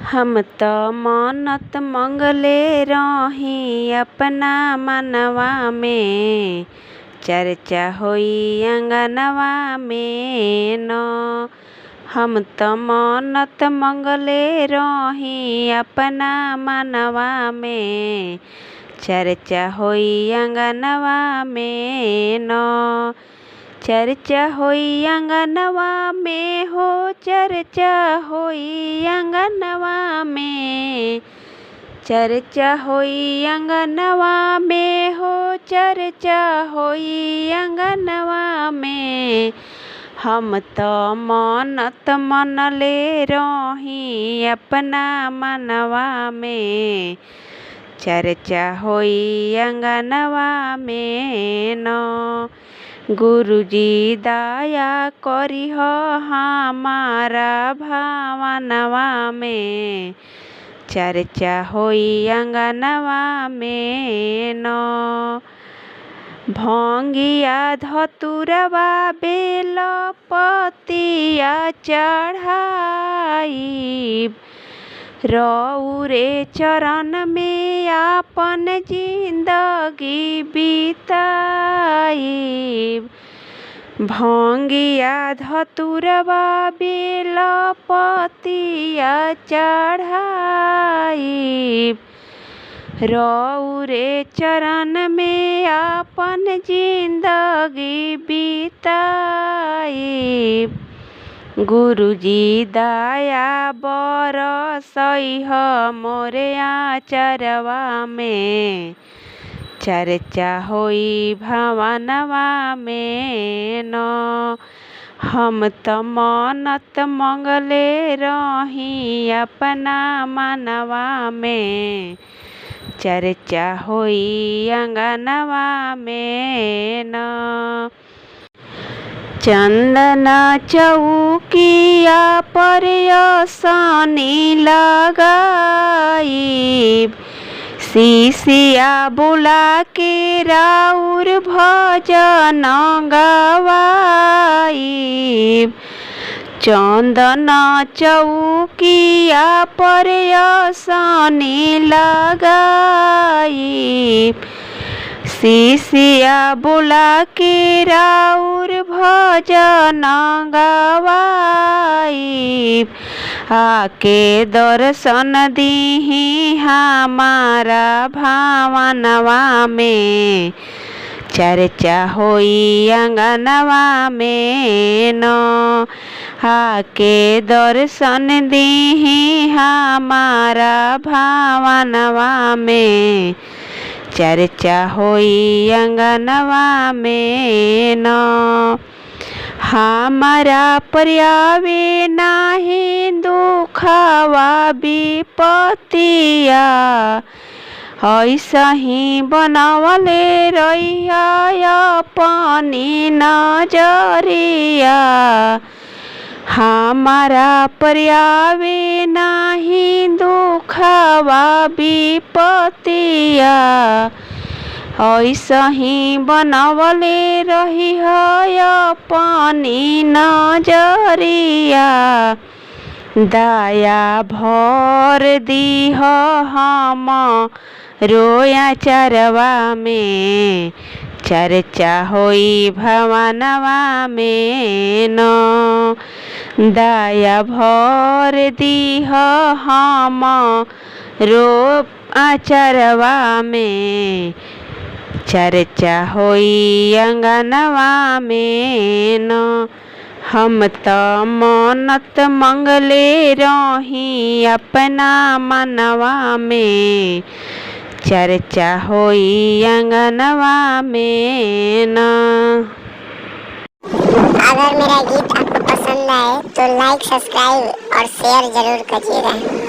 हम त मन्नत मंगले रही अपना मनवा में, चर्चा होई अंगनवा में न। हम त मन्नत मंगले रही अपना मनवा में, चर्चा होई अंगनवा में न। चर्चा होई अंगनवा में हो, चर्चा होई अंगनवा में, चर्चा होई अंगनवा में हो, चर्चा होई अंगनवा में। हम त मन्नत मनले रही अपना मनवा में, चर्चा होई अंगनवा में न। गुरुजी दया करिह हमारा भावनवा में, चर्चा होई अंगनवा में न। भंगिया धतुरवा बेल पतिया चढ़ाई, रउरे चरण में आपन जिंदगी बिताई। भंगिया धतुरवा बेल पतिया चढ़ाई, रउरे चरण में आपन जिंदगी बिताई। गुरुजी दया बरसइह मोरे आचरवा में, चर्चा होई भवनवा में न। हम त मन्नत मंगले रही अपना मनवा में, चर्चा होई अंगनवा में न। चंदना चौकिया पर आसनी लगाई, शिष्या बुला के राउर भजन गवाई। चंदना चौकिया पर आसनी लगाई, शिष्या बुला के राउर भजन गवाई। आके दर्शन दीही हमारा भावनवा में, चर्चा होई अंगनवा में न। आके दर्शन दीही हमारा भावनवा में, चर्चा होई अंगनवा में न। हमारा पर्यावे नाही दुखवा विपतिया, ऐसा ही बनवले रहिया अपनी नजरिया। हमारा पर्यावे नाही दुखवा विपतिया, ऐसा ही बनवले रहिह अपनी नजरिया। दया भर दीह हम रोया चरवा में, चर्चा होई भवनवा में न। दया भर दीह हम रो आचरवा में, चर्चा होई अंगनवा में न। हम त मन्नत मंगले रही अपना मनवा में, चर्चा होई अंगनवा में न। अगर मेरा गीत आपको पसंद आए तो लाइक, सब्सक्राइब और शेयर जरूर करिएगा।